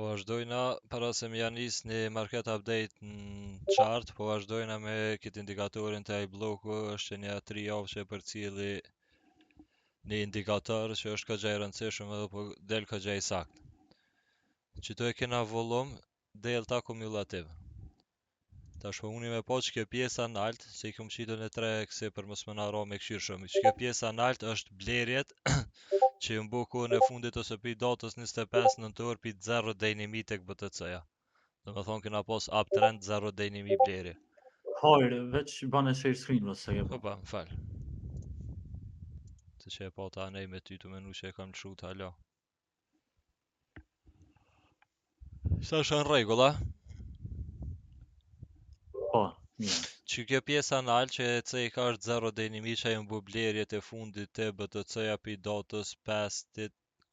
Po vazhdojna para se më janë nis një market update në chart, po vazhdojna me këtë indikatorin të ai bloku, është një 3 javë që për cili një indikator që është kogja i rëndësishëm edhe po del kogja i sakt. Qëto e kena volum delta kumulativ. Tash po unë me po që kjo pjesa nalt, se i kom qitu në 3 kësi për mos më naro me këshirë shumë, që kjo pjesa nalt është blerjet që ju mbu kohën e fundit ose pi datës 25 nëntor pi 0 dej 1 tek BTC-ja. Do me thonë kena pos uptrend 0 dej 1 blerje. Hajrë, veç bane share screen nëse ke Po po. pa, më falë. Të që e pa ta nej me ty të menu që e kam lëshu të hala. Sa është në regull, a? Po, mirë. Që kjo pjesa në alë që e cejka është 0 dej 1 që e mbu blerjet e fundit të BTC-ja pi datës 5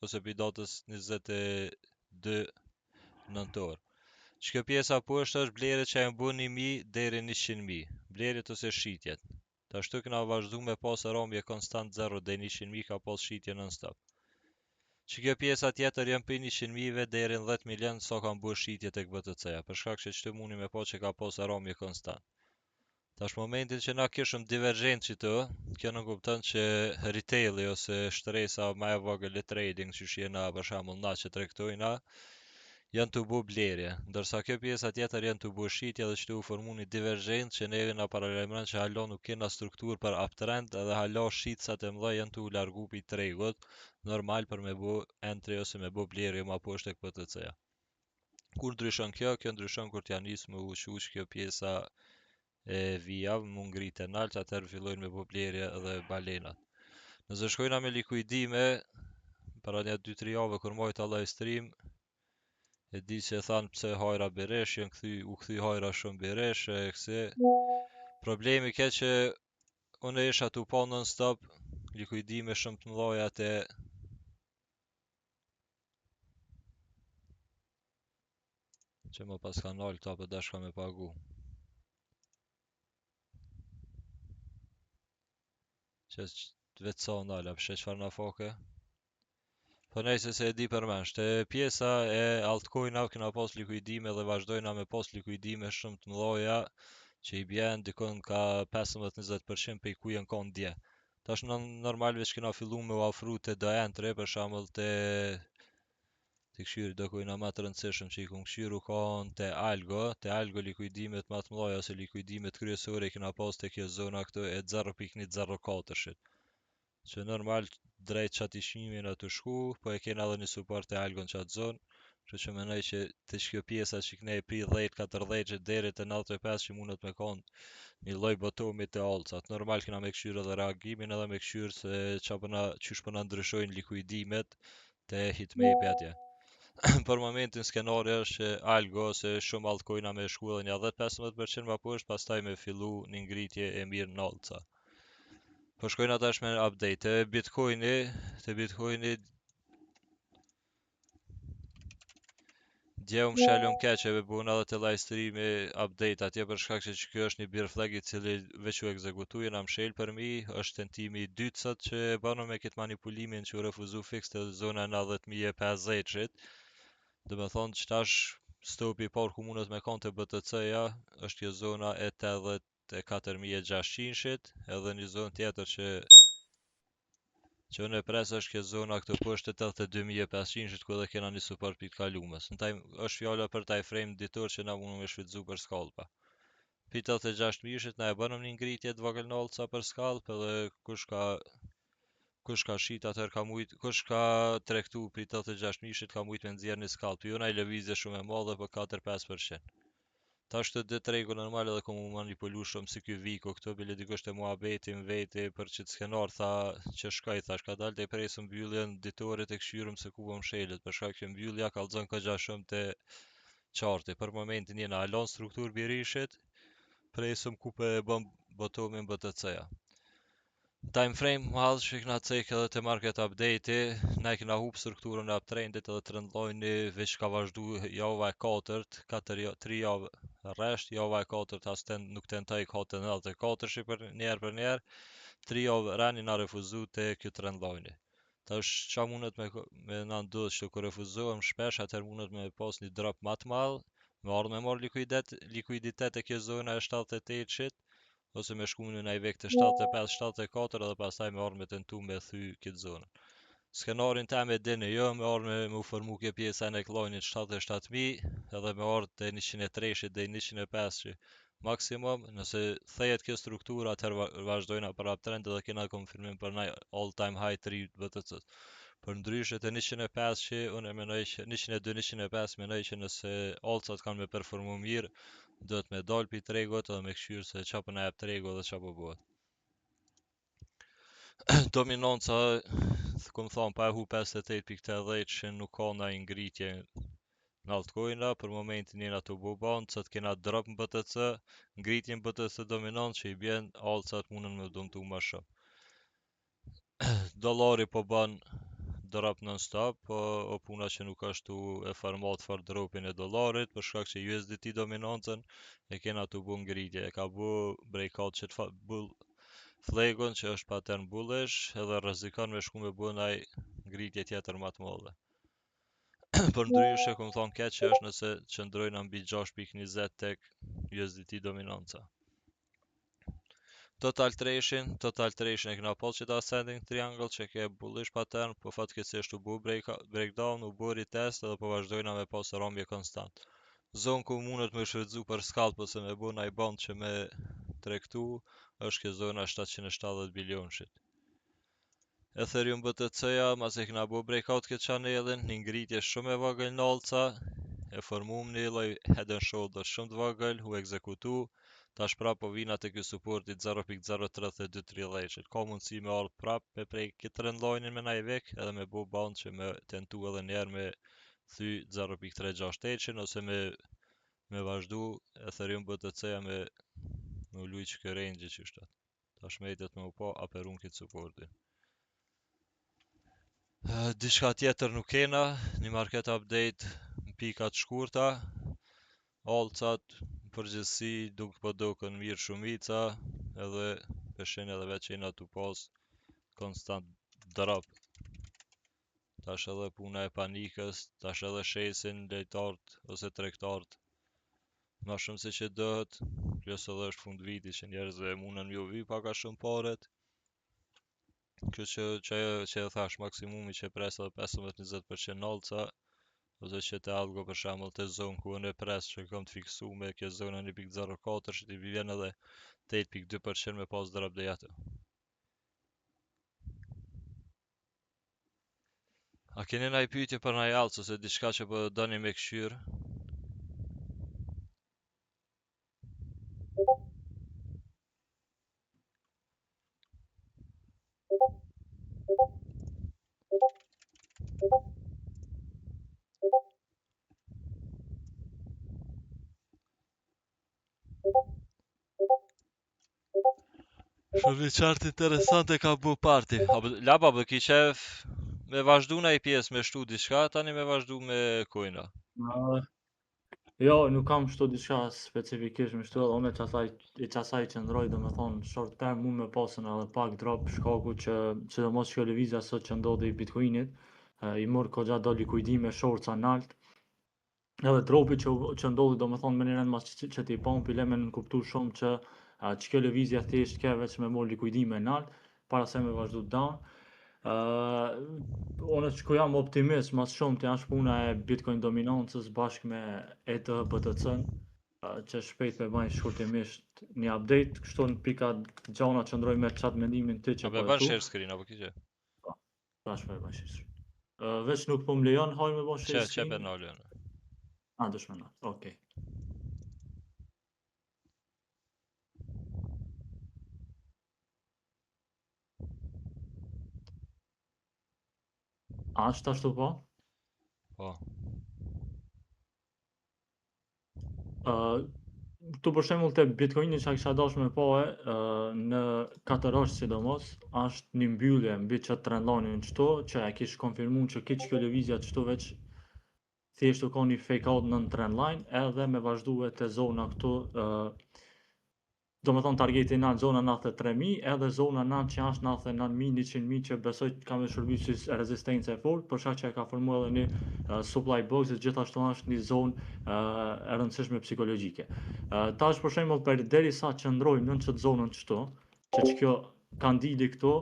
ose pi datës 22 nëntor. Që kjo pjesa poshtë është blerjet që e mbu 1.000 deri 100.000, blerjet ose shqitjet. Ta shtu këna vazhdu me pas aromje konstant 0 dej 100.000 ka pas shqitje non-stop. Që kjo pjesa tjetër janë për 100.000 deri në 10 milion sa ka mbu shqitje tek BTC-ja, për shkak që qëtë muni me po që ka pas aromje konstant. Tash momentin që na kishëm divergent që të, kjo në kupton që retaili ose shtresa ma e vogël e trading që shjena për shembull na që tregtojna, janë të bu blerje, ndërsa kjo pjesa tjetër janë të bu shqitje dhe që të u formu një divergent që neve na paralajmëron që halo nuk kena struktur për uptrend edhe halo shqitsat e mëdha janë të u largu pi tregut normal për me bu entry ose me bu blerje ma poshtë tek BTC-ja. Kur ndryshon kjo? Kjo ndryshon kur t'ja nis me u shuq kjo pjesa e vijav, më ngrit e nalt, atëherë fillojnë me bu blerje edhe balenat. Nëse shkojna me likuidime, para një 2-3 javë kur mojt a live stream, e di që thanë pse hajra beresh, u kthy hajra shumë beresh, e këse problemi ke që unë isha tu pa non stop likuidime shumë të mëdhaja te që më pas kanal ta për dashka me pagu. Që vetë sa nala, pëshe qfar na fake? Po nejse se e di përmensh, te pjesa e altcoinave kena pas likuidime dhe vazhdojna me pas likuidime shumë të mëdhaja që i bjen dikon ka 15-20% pe i ku janë kon dje. Tash normal veç kena fillu me u afru te do entre, për shembull te këshyri do kujna ma të rëndësishëm që i kun këshyru kon te algo likuidimet ma të mëdhaja ose likuidimet kryesore i kena pas te kjo zona këto e 0.104-shit. Që normal drejt qatë ishmimin atë shku, po e kena edhe një suport e algon qatë zonë, që menoj që të kjo pjesa që këne e pri 10-14 që deri të 95 që mundet me konë një lloj botomit të alcat. Normal kena me këshyrë edhe reagimin edhe me këshyrë se qysh përna ndryshojnë likuidimet të hitmape atje. Për momentin skenari është që algo ose shumë altcoina me shku edhe një 10-15% ma poshtë, pastaj me fillu një ngritje e mirë në alca. Po shkojnë atash me update. Te Bitcoini dje më shalom keqeve buna edhe te live streami update atje për shkak që kjo është një bear flag i cili veç u ekzekutuj na mshel për mi, është tentimi i dytë sot që e bano me këtë manipulimin që u refuzu fix të zona 90.050-shit. Dhe me thonë që tash stopi i parë ku mundet me konë të BTC-ja është kjo zona e 84.600-shit, edhe një zonë tjetër që unë e pres është kjo zona këtu poshtë të 82.500 ku edhe kena një support për të kalumës. Në taj është fjalla për taj frame ditor që na mundu me shvitzu për skalpa. Për 86.000 na e bënëm një ngritje të vogël në alca për skalp edhe kush ka shit atër ka mujt, kush ka trektu për 86.000 ka mujt me nxjerr një skalp. Jo na i lëvizje shumë e madhe për 4-5%. Ta është të ditë regu normal edhe komu manipulu shumë si kjo viko këto bile dikush të mua betim veti për që të skenar tha që shkaj thash ka dal të i presë mbylljen ditorit e këshyrëm se ku po mshelet për shkak që mbyllja ka lëzën këgja shumë të qarti për momentin jena alon struktur birishit presëm ku pe e bëm botomin BTC-ja. Time frame madh që këna cek edhe te market update-i, na e këna hup strukturën e uptrendit edhe trendlojni veç ka vazhdu java e 4, 3 javë rresht, java e 4 as nuk tentoj ka të 94 për njerë, 3 javë rani na refuzu te kjo trendlojni. Tash qa mundet me na ndodh që kur refuzohem shpesh, atëherë mundet me pas një drop më të madh, me ardh me marr likuiditet e kjo zona e 78-shit, ose me shku në një vek të 75-74 edhe pastaj me ardh me tentu me thy këtë zonën. Skenarin tem e dini, jo me ardh me u formu kjo pjesa në klonit 77.000 edhe me ardh te 103 dhe 105 që maksimum, nëse thejet kjo struktura, atëherë vazhdojna për uptrend edhe kena konfirmim për një all time high 3 BTC. Për ndryshe të 105 që unë menoj që 102-105 menoj që nëse alcat kanë me performu mirë, do të me dal pi tregut edhe me këshyrë se qa për na jep tregu dhe qa për bëhet. Dominanca, kom thonë, pa e hu 58.80 që nuk ka na ngritje në altcoina, për momentin jena të buban, që të kena drop në BTC, ngritje në BTC dominant që i bjen, alcat munën me dëmtu ma shumë. Dollari po ban drop non-stop, po o puna që nuk ashtu e format for dropin e dollarit, për shkak që USDT dominancën e kena të bu ngritje, e ka bu breakout që të bull flegun që është pattern bullish, edhe rrezikon me shku me bu naj ngritje tjetër ma të madhe. Për ndryshe, kom thonë keq që është nëse qëndrojnë mbi 6.20 tek USDT dominanca. Total Tracing e këna pas që ta ascending triangle që ke bullish pattern, po fatkeqësisht u bu breakdown, u bu retest edhe po vazhdojna me pas rëmbje konstant. Zonë ku mundet me shfrytzu për scalp ose me bu naj band që me trektu, është kjo zona 770 bilion shit. Ethereum BTC-ja, mas e kena bu breakout këtë channelin, një ngritje shumë e vogël në alca, e formum një lloj head and shoulder shumë të vogël, u ekzekutu, tash prap po vina te ky supportit 0.03238, ka mundësi me ardh prap me prej këtë trendline me naj vek, edhe me bu bound që me tentu edhe njerë me thy 0.368 ose me vazhdu Ethereum BTC-ja me luj që kë range që shtat. Tash me jetet me u po aperun këtë supportin. Diçka tjetër nuk kena, një market update në pikat shkurta, alcat në përgjithësi duk po dokën mirë shumica, edhe peshin edhe veç jena të pas konstant drop. Tash edhe puna e panikës, tash edhe shesin lejtart ose trektart ma shumë se që dëhet, plus edhe është fund viti që njerëzve munën mjo vi paka shumë paret. Kështu që e thash maksimumi që pres edhe 15-20% alca, ose që te algo për shembull te zonë ku unë e pres që kam të fiksu me kjo zona 1.04 që t'i vjen edhe 8.2% me pas drop dhe ato. A keni naj pyetje për naj alc ose diçka që po doni me këshyr? Shumë një qartë interesante ka bu parti. Lapa për ki qef me vazhdu na i pjesë me shtu diçka, tani me vazhdu me coina. Jo, nuk kam shtu diçka specifikisht me shtu, edhe unë i qasaj që ndroj, dhe me thonë, short term mund me pasën edhe pak drop shkaku që sidomos që lëvizja sot që ndodhi Bitcoinit, i mor kogja do likuidime short sa nalt, edhe dropi që ndodhi, do me thonë, më njëren mas që t'i pompi, le me nënkuptu shumë që kjo lëvizja thjesht ke veç me mor likuidime nalt, para se me vazhdu down. Unë që ku jam optimist mas shumë të janë shpuna e Bitcoin dominancës bashkë me ETH BTC-n, që shpejt me bajnë shkurtimisht një update, kështu në pika gjana që ndroj me qatë mendimin të që po e tu. A be ban share screen, apo ki që? Tash me ban share screen. Veç nuk po më lejon hajnë me ban share screen? Që pe në lejon. Dëshmenat, okej. Ashtë ashtu po? Po. Tu për shembull te Bitcoini që kisha dashur me pa në 4 orë sidomos, është një mbyllje mbi çat trendlinein çto, që e kish konfirmuar që kjo lëvizja çto veç thjesht u ka një fake out në trendline, edhe me vazhduar te zona këtu do me thonë targeti nalt zona 93.000 edhe zona nalt që është 99.000, 100.000 që besoj ka me shërby si rezistencë e fort, për shkak që e ka formu edhe një supply box dhe gjithashtu është një zonë e rëndësishme psikologjike. Tash për shembull për derisa qëndrojmë në çdo zonën kështu, që kjo kandili këtu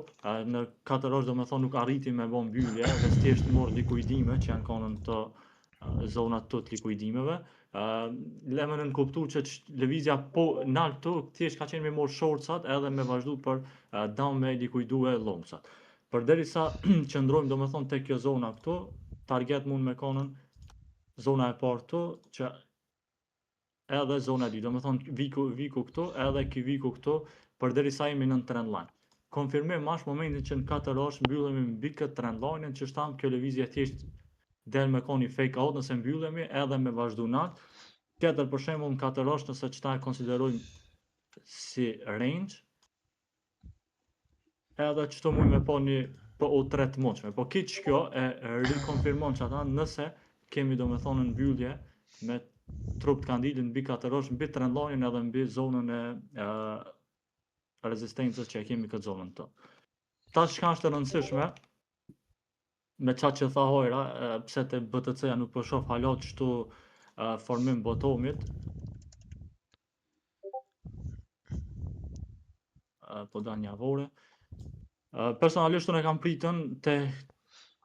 në 4 orë do me thonë nuk arriti me bo mbyllje dhe thjesht morë likuidime që janë kanën të zonat të likuidimeve. Lemën në kuptu që lëvizja po nalë të thjesht ka qenë me morë shortsat edhe me vazhdu për down me likuidu e longsat. Për derisa qëndrojmë do me thonë të kjo zona këtu, target mund me kanën zona e parë këtu që edhe zona 2, do me thonë viku këtu edhe ki viku këtu për derisa jemi në trend line. Konfirmim mash momentin që në 4 orë mbyllemi mbi këtë trend line që shtam kjo lëvizje thjesht del me koni fake out nëse mbyllemi edhe me vazhdu nalt. Tjetër për shembull në 4 orë nëse çta e konsiderojmë si range, edhe çto mund me po një PO3 të mundshme. Po kiç kjo e rikonfirmon që ata nëse kemi do me thonë në mbyllje me trup të kandilin mbi 4 orë, mbi trend line edhe mbi zonën e rezistencës që e kemi këtë zonën të. Tash çka është e rëndësishme me qatë që tha hojra, pse të BTC-ja nuk po shoh halat çtu formim botomit, po da një avore. Personalisht unë e kam pritën të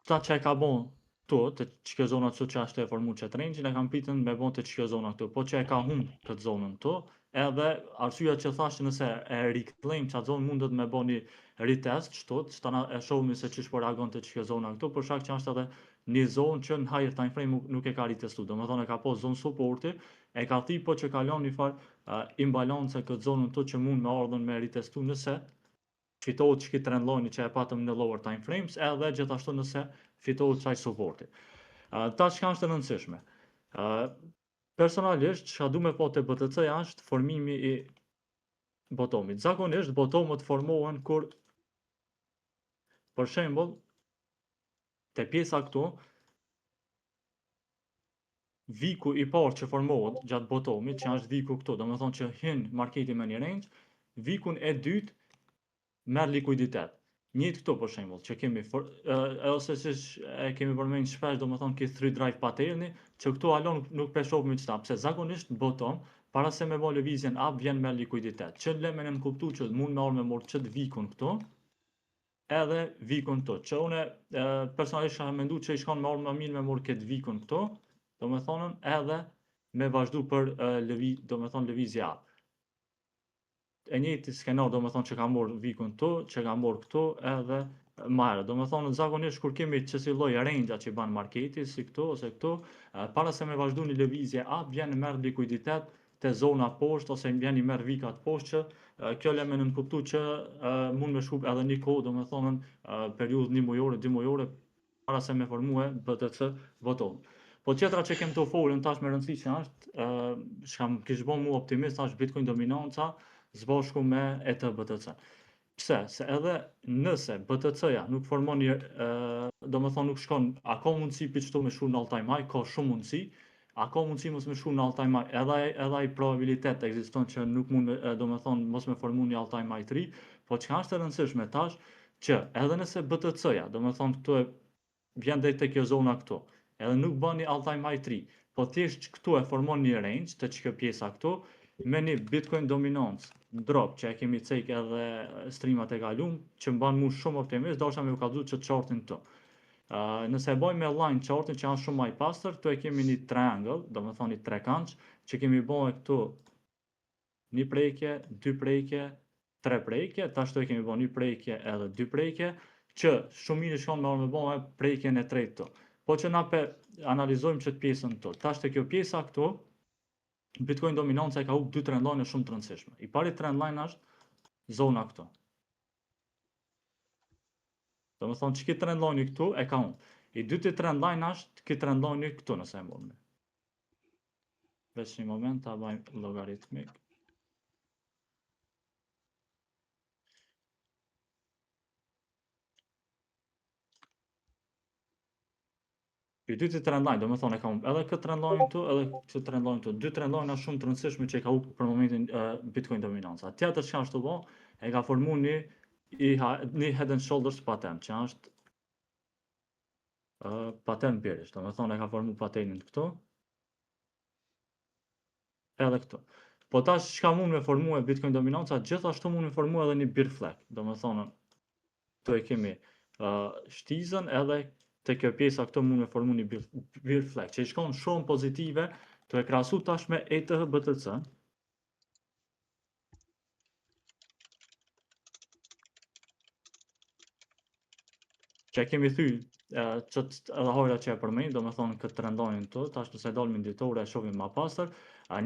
ta që e ka bon tu, të çka zona këtu që është e formu që të range, e kam pritën me bon të çka zona këtu, po që e ka humbë këtë zonën tu, edhe arsyeja që thashë nëse e reclaim që atë zonë mundet me bo një retest, qëtot, që ta e shohmi se çish po reagon të çka zona këtu, për shkak që është edhe një zonë që në higher time frame nuk e ka ritestu, do me thonë e ka po zonë supporti, e ka thi po që kalon një farë imbalance këtë zonën tu që mund me ardhën me ritestu nëse fitohet që trend line që e patëm në lower time frames, edhe gjithashtu nëse fitohet çaj supporti. Ta çka është e rëndësishme. Personalisht, çka du me po të BTC është formimi i botomit. Zakonisht, botomët formohen kur, për shembull, te pjesa këtu, viku i parë që formohet gjatë botomit, që është viku këtu, do me thonë që hin marketi me një range, vikun e dytë merr likuiditet. Njëjtë këtu për shembull, që kemi ose siç e kemi përmendur shpesh, domethënë ki 3 drive pattern, që këtu alon nuk pe shohim çta, pse zakonisht bottom para se me bë lëvizjen up vjen me likuiditet. Që lemen e kuptu që mund me orë me morë çt vikun këtu, edhe vikun këtu. Që une personalisht kam menduar që i shkon me orë më mirë me morë këtë vikun këtu, domethënë edhe me vazhdu për lëvizje up. E njëjti skenar do me thonë që ka morë vikun këtu, që ka morë këtu edhe marë. Do me thonë zakonisht kur kemi që si lloj range që i ban marketi, si këtu ose këtu, para se me vazhdu një lëvizje up, vjen merr likuiditet te zona poshtë ose vjen i merr vikat poshtë që kjo le me nënkuptu që mund me shkup edhe një kohë, do me thonë periudhë 1 mujore, 2 mujore, para se me formue BTC voton. Po tjetra që kem të folën tash me rëndësi që është, shkam kish bon mu optimist, tash Bitcoin dominanca, zbashku me ETH BTC. Pse? Se edhe nëse BTC-ja nuk formon një, do me thonë nuk shkon, a ka mundësi për qëto me shku në all time high, ka shumë mundësi, a ka mundësi mos me shku në all time high, edhe ai probabilitet ekziston që nuk mund, do me thonë mos me formu një all time high 3, po që ka është të rëndësishme tash, që edhe nëse BTC-ja, do me thonë këtu e vjen dhe të kjo zona këtu, edhe nuk bën një all time high 3, po thjesht këtu e formon një range, të që kjo pjesa këtu, me një Bitcoin dominancë drop që e kemi cek edhe streamat e kalum, që mban mu shumë optimist, dosha me u kalzu që chartin të. Nëse e bojmë me line chartin që janë shumë maj pastër, këtu e kemi një triangle, do me thonë një trekanç, që kemi bojë këtu një prejkje, 2 prejkje, 3 prejkje, tash të e kemi bojë një prejkje edhe 2 prejkje, që shumë mirë shkon me orë me bojë prejkje në tretë të. Po që na pe analizojmë që të pjesën të. Tash të kjo pjesa këtu, Bitcoin dominanca e ka hup 2 trendline shumë të rëndësishme. I pari trendline është zona këtu. Do me thonë që këtë trendline këtu e ka hup. I dyti trendline është këtë trendline këtu nëse e morëm. Veç një moment ta bëjmë logaritmik. I dyti trendline, do me thonë e ka humbë edhe këtë trendline këtu, edhe këtë trendline këtu. Dy trendline shumë të rëndësishme që e ka humbë për momentin Bitcoin dominanca. Tjetër që është të bo, e ka formu një head and shoulders pattern, që është pattern bearish, do me thonë e ka formu patternin këtu, edhe këtu. Po tash çka mund me formu e Bitcoin dominanca, gjithashtu mund me formu edhe një bear flag, do me thonë, këtu e kemi shtizën edhe te kjo pjesa këtu mund me formu një bear flag, që i shkon shumë pozitive, të e krahasu tash me ETH BTC. Që kemi thy edhe hojra që e përmend, do me thonë këtë trendojnë të, tash nëse dalë me ditore e shohim ma pasër,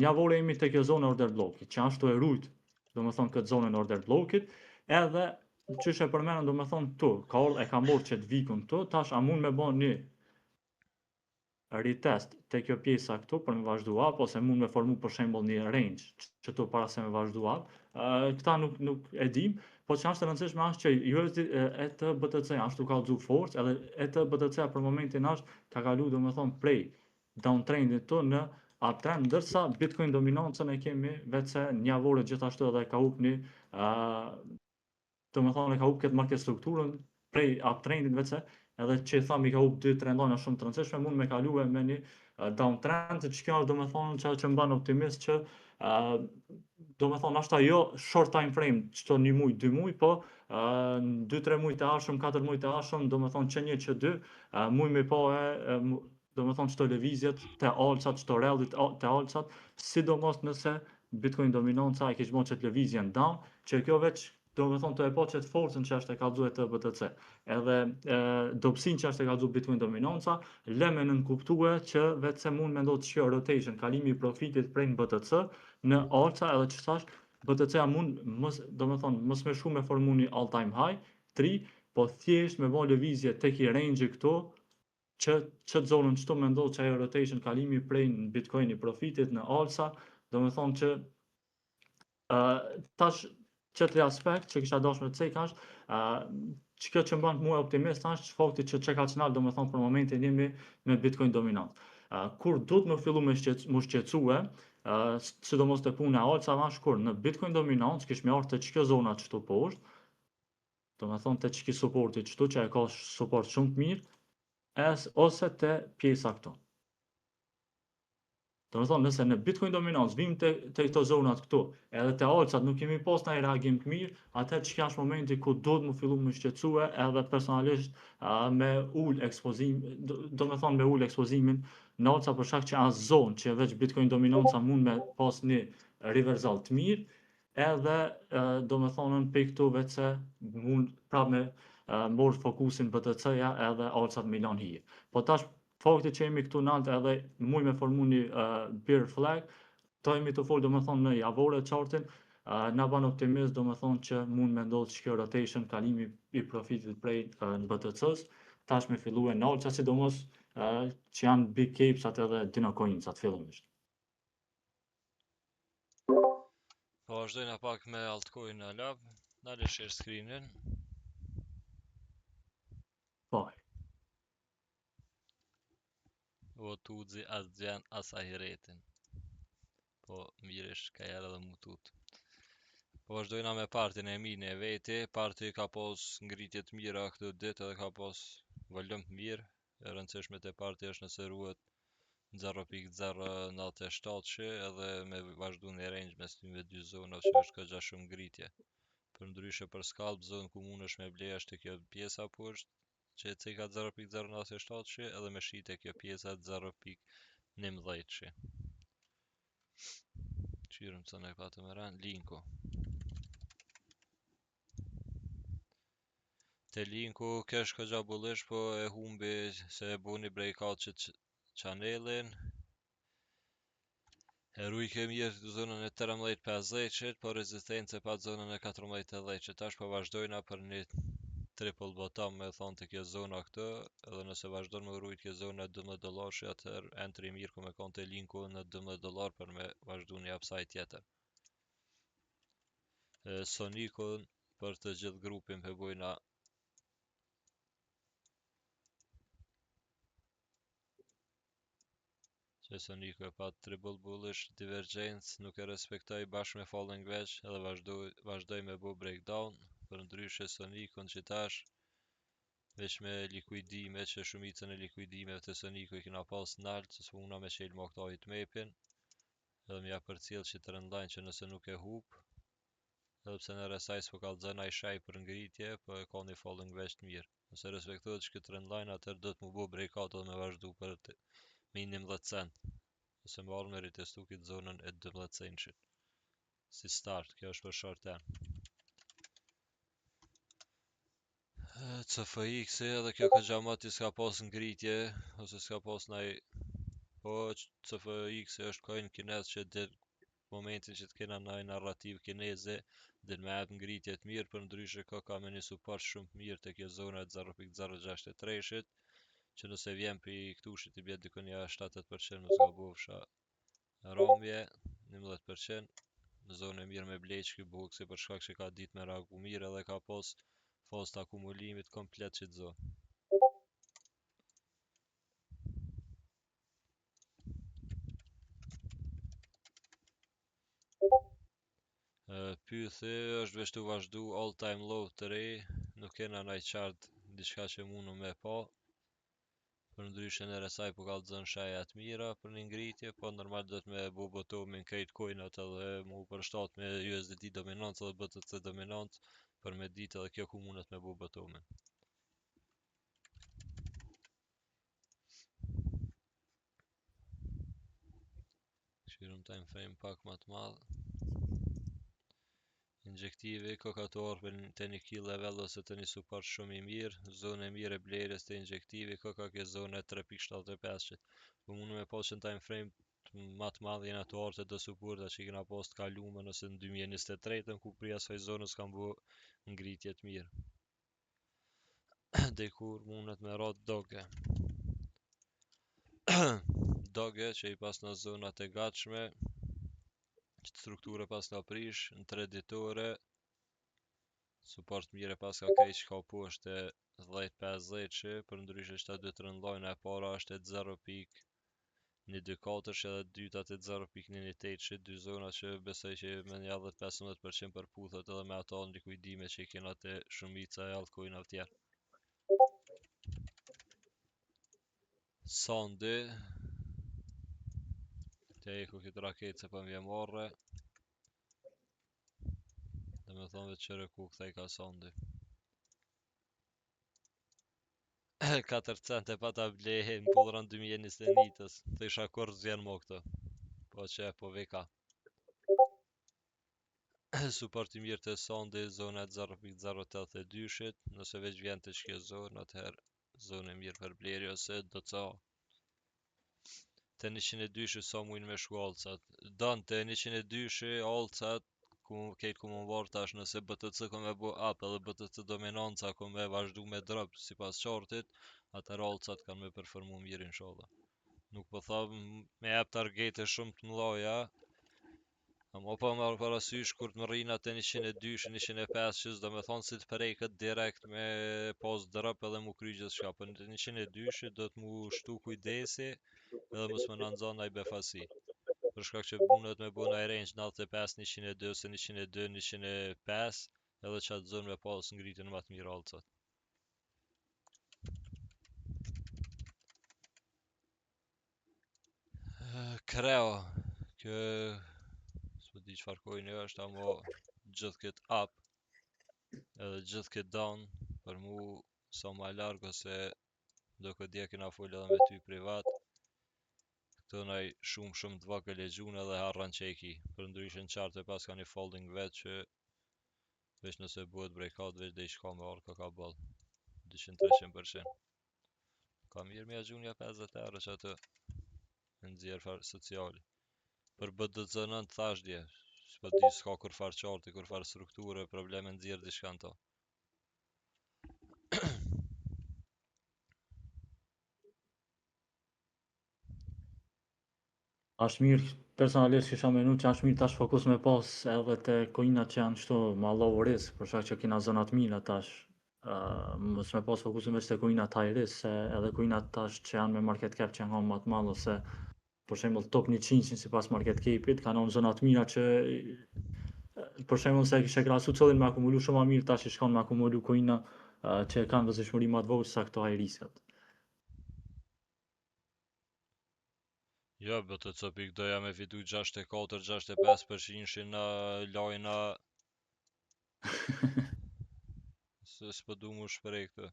një vore jemi të kjo zonë order blokit, që ashtu e rujt, do me thonë këtë zonën order blokit, edhe që e përmenën, do me thonë këtu, ka orë e ka morë që të vikun këtu, tash a mund me bo një retest te kjo pjesa këtu për me vazhdu up, ose mund me formu për shembull një range që tu para se me vazhdu up. Këta nuk e dim, po që është e rëndësishme është që USD ETH BTC ashtu ka dzu forcë, edhe ETH BTC për momentin është ka kalu do me thonë prej downtrendit të në uptrend, ndërsa Bitcoin dominancën e kemi vetë një avore gjithashtu edhe ka hup një do me thonë e ka hup këtë market strukturën prej uptrendit vetë edhe që i thamë i ka hup dy trendojnë shumë të rëndësishme, mund me kaluhe me një downtrend, që kjo është do me thonë që mban optimist që do me thonë ashta jo short time frame, qëto një muj, dy muj, po në 2-3 muj të ashëm, 4 muj të ashëm, do me thonë që një që dy, muj me po do me thonë qëto levizjet të alçat, qëto rallit të alçat, sidomos nëse Bitcoin dominanca e kishmo që të levizjen down, që kjo veç do me thonë të e po që të forcën që është e kalzu e të BTC, edhe dopsin që është e kalzu Bitcoin dominanca, leme në nënkuptue që vetë se mund me ndodhë që rotation, kalimi i profitit prej në BTC, në alca edhe që thash, BTC-a mund, do me thonë, mës me shumë me formu një all time high, 3, po thjesht me bo lëvizje tek i range këtu, që të zonën qëtu me ndodhë që ajo rotation, kalimi prej në Bitcoin i profitit në alca, do me thonë që tash qëtëri aspekt që kisha dashur të cek është, që kjo që mban mua optimist është fakti që ka qënal, do me thonë për momentin jemi me Bitcoin dominant. Kur do të më fillu me shqetësue, sidomos të punë e alca është kur në Bitcoin dominant, kish me artë të që kjo zona qëtu poshtë, do me thonë të që ki supporti qëtu që e ka support shumë të mirë, ose të pjesa këtu. Do me thonë, nëse në Bitcoin dominance vim të këto zonat këtu, edhe të alçat nuk kemi pas në reagim të mirë, atëherë që është momenti ku do të më fillu më shqetësue edhe personalisht me ull ekspozim, do me thonë me ull ekspozimin në alça për shkak që as zonë që veç Bitcoin dominanca mund me pas një reversal të mirë, edhe do me thonë në për këtu veç se mund prap me morë fokusin BTC-ja edhe alçat me lan hije. Po tash fakti që jemi këtu nalt edhe muj me formu një bear flag, to jemi të folë do me thonë në javore chartin, na ban optimist do me thonë që mund me ndodhë që kjo rotation, kalimi i profitit prej në BTC-s, tash me fillu e nalë, që sidomos që janë big capes atë edhe Dinocoins atë fillimisht. Po vazhdojna pak me altcoin në lab, nale share screenin. Po. O tuzi as gjen as ahiretin. Po miresh ka jera dhe mutut. Po vazhdojna me partin e mine e veti. Parti ka pos ngritje të mira këtë ditë edhe ka pos volum të mirë. E rëndësishme të parti është nëse ruhet 0.097 edhe me vazhdu në range mes tyve dy zonave që është këgja shumë ngritje. Për ndryshe për scalp zonë ku mund është me ble është kjo pjesa poshtë që e ceka 0.097 edhe me shite kjo pjesa 0.11. Qyrëm të në e patë më ranë, linku. Te linku kesh këgja bullish, po e humbi se e bu një breakout që channelin. E rujke mirë të zonën e 13.50, po rezistence pa zonën e 14.10, tash po vazhdojna për një triple bottom me thonë të kjo zona këtë, edhe nëse vazhdojnë me rujt kjo zona $12, atëherë entry mirë ku me konë të linku në $12 për me vazhdu një upside tjetër. Sonicun për të gjithë grupin për bujna që Soniku e pat triple bullish, divergence, nuk e respektoj bashkë me falling wedge edhe vazhdoj me bu breakdown, për ndryshe Sonikun që tash veç me likuidime që shumicën e likuidimeve të Soniku i kena pas nalt, se s'puna me qelë më këtajt mapin, edhe mja për cilë që të rëndajnë që nëse nuk e hup, edhe pse në resaj s'po kallëzën ai shaj për ngritje, po e ka një falling wedge të mirë. Nëse respektohet që këtë trendline, atër do të mu bu breakout edhe me vazhdu për me 11 cent. Nëse më arë me ritestu këtë zonën e 12 centshit. Si start, kjo është për short term. CFX edhe kjo këgjamati s'ka pas ngritje, ose s'ka pas naj... Po, CFX është coin kinez që dhe momentin që të kena naj narrativ kineze dhe me atë ngritje të mirë, për ndryshe ka me një support shumë të mirë të kjo zona e 0.063-shit, që nëse vjen për i këtushit i bjetë dikon ja 70% më s'ka bofsha ramje, 11%, në zonë e mirë me bleq këj boksi për shkak që ka dit me reagu mirë edhe ka pos faz të akumulimit komplet që të zonë. Pythi është veç të vazhdu all time low të re, nuk kena naj qartë diçka që mundu me pa, për ndryshe në resaj po kallëzën shaja të mira për një ngritje, po normal do të me bu botomin krejt coinat edhe mu përshtat me USDT dominant edhe BTC dominant, për me dit edhe kjo ku mundet me bu botomin. Këshirëm time frame pak ma të madhë. Injektivi kokator për të një key level ose të një support shumë i mirë, zonë e mirë e blerjes të injektivi koka ke zonë e 3.75 po mundu me pas që në time frame ma të madhë jena të artë dhe supporta që i kena pas të kalume nëse në 2023 ku pri asaj zonës kam bu ngritje të mirë. Dekur mundet me rat doge. Doge që i pas në zonat e gatshme, që strukture pas ka prish, në 3 ditore, support mirë pas ka krejt që ka poshtë e 10.50 që për ndryshe që ta 2 të rëndlojnë e para është e 0.124 që edhe dytat e 0.118 që dy zona që besoj që me një 15% për puthet edhe me ata në likuidime që i kena të shumica e altcoin-av tjerë. Sandi të e ku këtë raket se për mje marre dhe me thonë vetë qëre ku këta i ka sandi. 4 cente pa ta blehe në pullran 2021-ës, të isha kur zjen mo këto, po që po veka. Support i mirë të sondi, zona 0.082-shit, nëse veç vjen të shkje zonë, atëherë zonë e mirë për bleri ose do të ca. Të 102-shit sa mujnë me shku alcat. Danë të 102-shit alcat, kejtë ku më varë tash nëse BTC ku me bu up edhe BTC dominanca ku me vazhdu me drop si pas qartit, atër alcat kanë me performu mirë inshallah. Nuk po tha me jep targete shumë të mloja, ama po marrë parasysh kur të më rrina të 102, 105, do me thonë si të prejkët direkt me pas drop edhe mu kry gjithë shka, për në 102 do të mu shtu kujdesi edhe mos më nëndzan aj befasi. Për shkak që mundet me bu naj range 95, 102 ose 102, 105 edhe qatë zonë me pas ngritjen më të mirë alcat. Kreo, kjo s'po di çfarë coin është, ama gjithë këtë up edhe gjithë këtë down për mu sa ma larg ose do këtë dje kena full edhe me ty privat. Këto naj shumë të vogël e gjune edhe harran që e ki. Për ndryshe në qartë e pas ka një folding vet që veç nëse buhet breakout veç dhe i shka me arka ka ball 200-300%. Ka mirë me a gjunja 50 euro që atë në nëzjerë farë sociali. Për BDC në të thash dje, s'po di s'ka kur farë qarti, kur farë strukture, probleme nëzjerë di shka në to. Ashtë mirë, personalisht kisha menu që ashtë mirë tash fokus me pas edhe të coinat që janë shtu ma low risk, për shkak që kena zonat mira tash. Mos me pas fokusin veç të coinat high risk, se edhe coinat tash që janë me market cap që janë ma të madh ose për shembull top 100 sipas market cap-it, kanë në zona të mira që për shembull se kishe krahasu cëllin me akumulu shumë më mirë tash i shkon me akumulu coina që kanë vëzhgimëri më të vogël sa këto high riskat. Jo, BTC pik doja me fitu 64-65% në lojna se s'po du mu shprej këtë.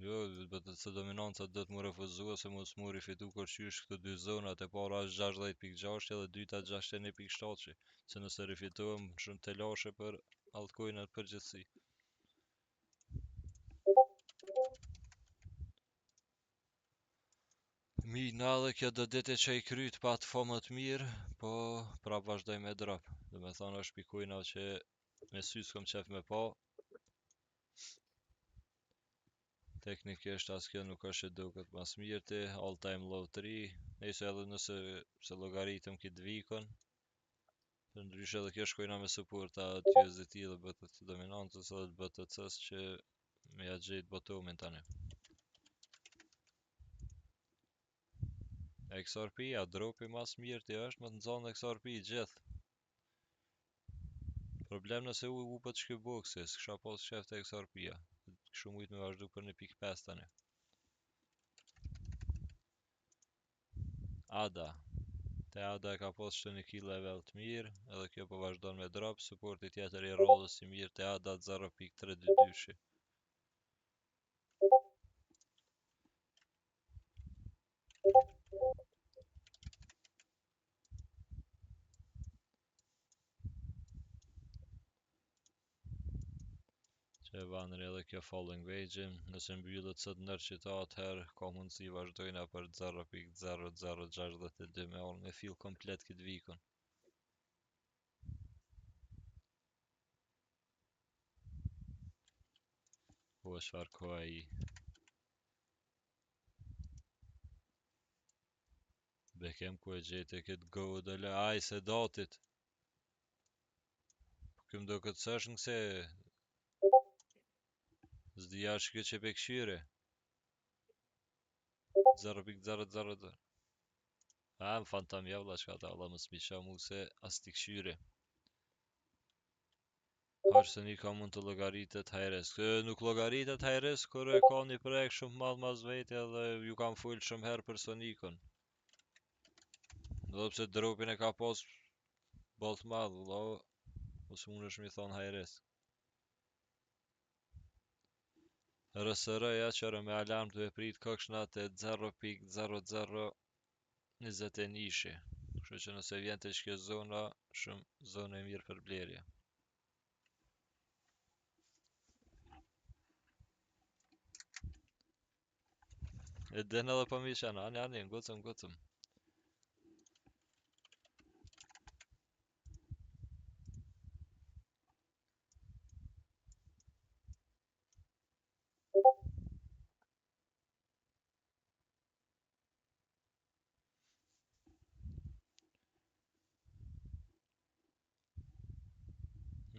Jo, BTC dominanca do të mu refuzua se mu s'mu rifitu kërqysh këtë dy zonat, e para është 60.6 dhe dyta 61.7, se nëse rifituam shumë të lashe për altcoinat përgjithsi. Mi, na dhe kjo do dite që i kryt pa të fa më të mirë, po prap vazhdoj me drop. Dhe me thonë është pikujna që me sy s'kom qef me pa. Teknikisht as kjo nuk është e duket mas mirë ti, all time low 3, nëse edhe nëse se logaritëm këtë vikon. Për ndrysh edhe kjo shkojna me supporta USDT dhe BTC dominancës edhe BTC-s që me ja gjejt botomin tani. XRP, a dropi mas mirë ti është më të nëzonë XRP gjithë. Problem nëse u për të shky boksi, s'kisha pas shef të XRP-a. Këshu mujt me vazhdu për 1.5 tani. ADA. Te ADA e ka pas që një key level të mirë, edhe kjo po vazhdon me drop, supporti tjetër i rollës i mirë te ADA 0.322. Që e vanër edhe kjo falling wedge-in, nëse mbyllët sët nërqita atëherë, ka mundësi vazhdojna për 0.0062 me orë me fill komplet këtë vikon. Po e shfar koha i. Bekem ku e gjete këtë go dhe le aj se datit. Këm do këtë sësh nëse zdia që këtë që pe këshyre 0.002. A më fantam javla që ka ta Allah më smisha mu se as t'i këshyre. Harë se një ka mund të logaritet high risk. Nuk logaritet high risk kër e ka një projekt shumë madh mas vete dhe ju kam full shumë herë për Sonicon. Dhe pse dropin e ka pas balt madh, vëllau, mos mund është mi thonë high risk. RSR-ja qërë me alarm të veprit këkshnat e 0.0021 ishi. Kështu që nëse vjen të shkjo zona, shumë zonë e mirë për blerje. E den edhe për mi qenë, ani, ngocëm.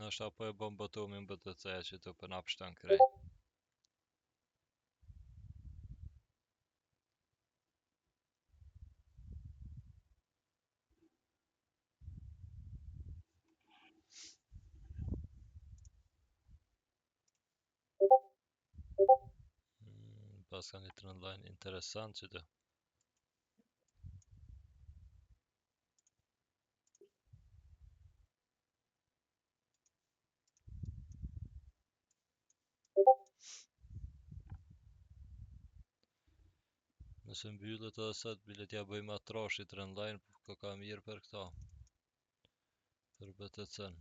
Nështë apo e bom botomin BTC-ja që të për nap shtan krejt. Pas ka një trendline interesant që të. Nëse mbyllet edhe sot, bilet ja bëjmë atrashi trendline, po ka mirë për këta. Për BTC-n.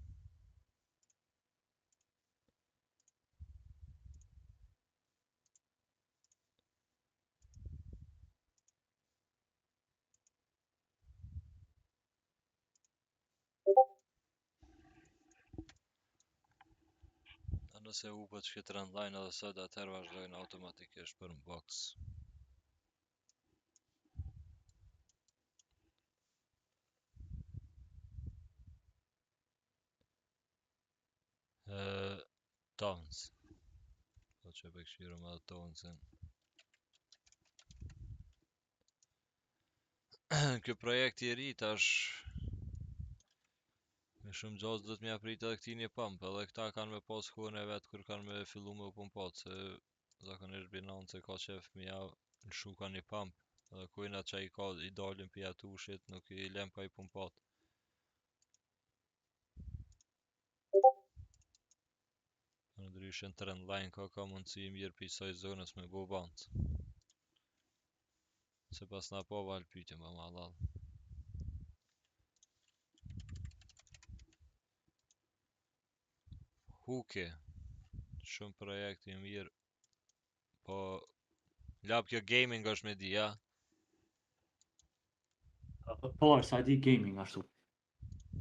Nëse u për që këtë trendline edhe sot, atëherë vazhdojnë automatikisht për në box. Tons. Po që për këshirëm edhe tonsin. Ky projekt i ri tash me shumë gjatë do të mja prit edhe këti një pump, edhe këta kanë me pas kohën e vetë kur kanë me fillu me u pumpat, se zakonisht Binance ka qef mja lëshu ka një pump, edhe kujna që i dalin për jatushit nuk i lem pa i pumpat. Në ndryshën Trendline ka mundësi mirë për isoj zonës me bo bancë. Se pas na po val pytje më malal. Huke, shumë projekt i mirë, po lap kjo gaming është me di, ja? Po, është ID Gaming ashtu.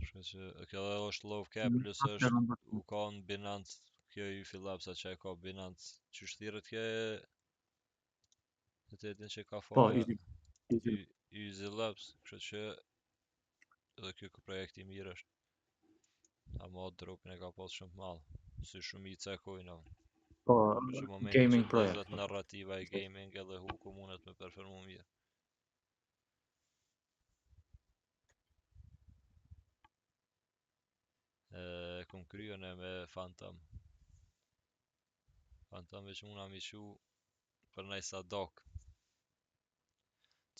Shme që kjo dhe është low cap, plus është u ka në Binance, kjo i fillapsa që e ka Binance, që shtirët kjo e të jetin që ka Po, folja Easy. Easy Labs, kështë që edhe kjo projekt i mirë është. Ama dropin e ka pas shumë malë, si shumica e kojna. Po, Që momenti që gaming të projekt. lezat narrativa e gaming edhe huku mundet me performu mirë. Kom kryon e me Phantom. Phantom veç muna mi shu për najsa dok.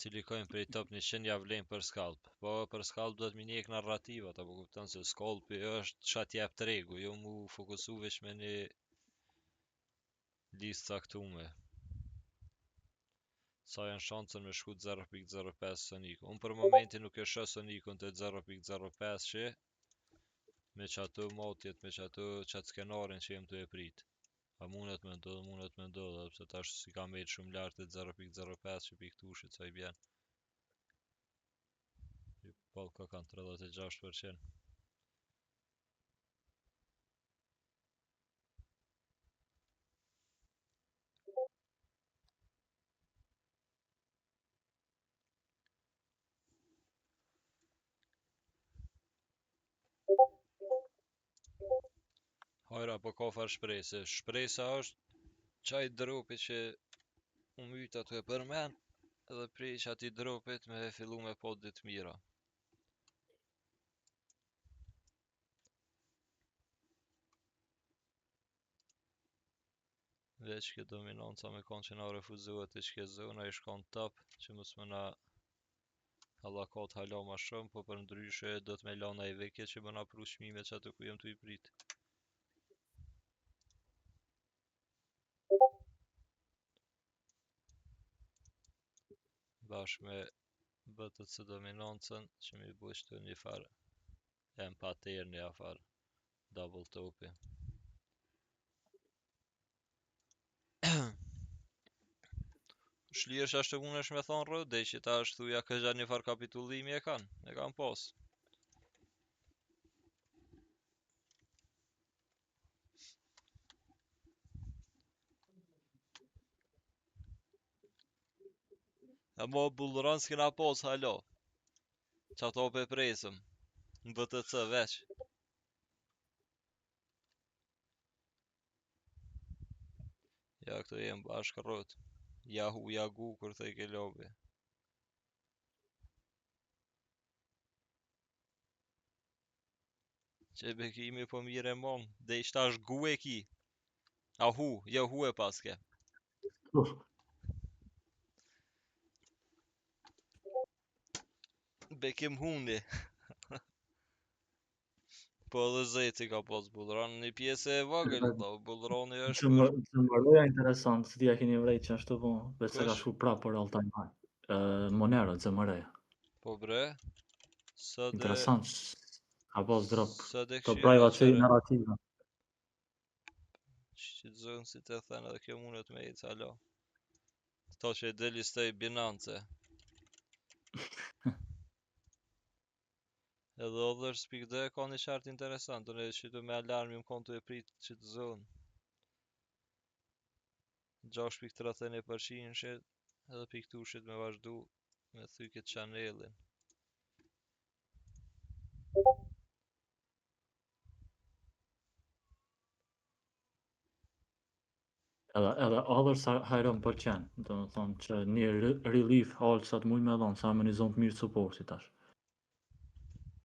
Cili kojnë prej top 100 ja vlen për scalp. Po për scalp do të mi njek narrativa, ta po kupton se scalpi është çat jep tregu, jo mu fokusu veç me një listë caktume. Sa janë shansën me shku 0.05 Sonic. Unë për momentin nuk e shoh Sonicun të 0.05 që me qato motjet, me qatë skenarin që jem të e prit. A mundet me ndodh, sepse tash si ka mejt shumë lartë të 0.05 që pikë tushit sa i bjen. Polka kanë 36%. Hajra, po ka farë shprese. Shpresa është qaj dropi që u myta të e përmen, edhe prej që ati dropit me fillu me po ditë mira. Veç kjo dominanca me konë që na refuzohet të qke zona i shkon top, që mos më na halakat hala ma shumë, po për ndryshe do të me lana i vekje që më na pru shmime që atë ku jem të i prit. Bashk me BTC dominancën që mi bështu një farë empater një afar double topi. Shlirë që ashtë të munesh me thonë rrë, dhe që ta është thuja këgja një farë kapitullimi e kanë pas. E mo bullëran s'kina pas halo. Qa to pe presëm, në BTC veç. Ja këto jem bashkë rrët. Jahu, jagu, kur të i ke lobi. Që bekimi po mire mong, dhe ishta është gu e ki. Ahu, jo hu e paske. Bekim hundi. Po edhe zeci ka pas bullëran, një pjesë e vogël, bullërani është kur... Zëmërëja interesant, si t'ja keni vrejt që ashtu po, veç se ka Kush? shku prapë për all time high. Monero, zëmërëja. Po bre, së dhe... Interesant, ka pas drop. Së dhe To këshire privacy qëre. narrativa. Që të zonë si të thënë edhe kjo mundet me i calo. Këto që i deli stej Binance. Edhe odhër speak dhe ka një qartë interesant, të ne që të me alarmi më kontu e prit që të zonë. 6.31% shit, edhe piktushit me vazhdu me thyket chanelin. Edhe Other sa herë më pëlqen, do të thonë që një relief all sa të muj me dhon, sa harmonizon të mirë supporti tash.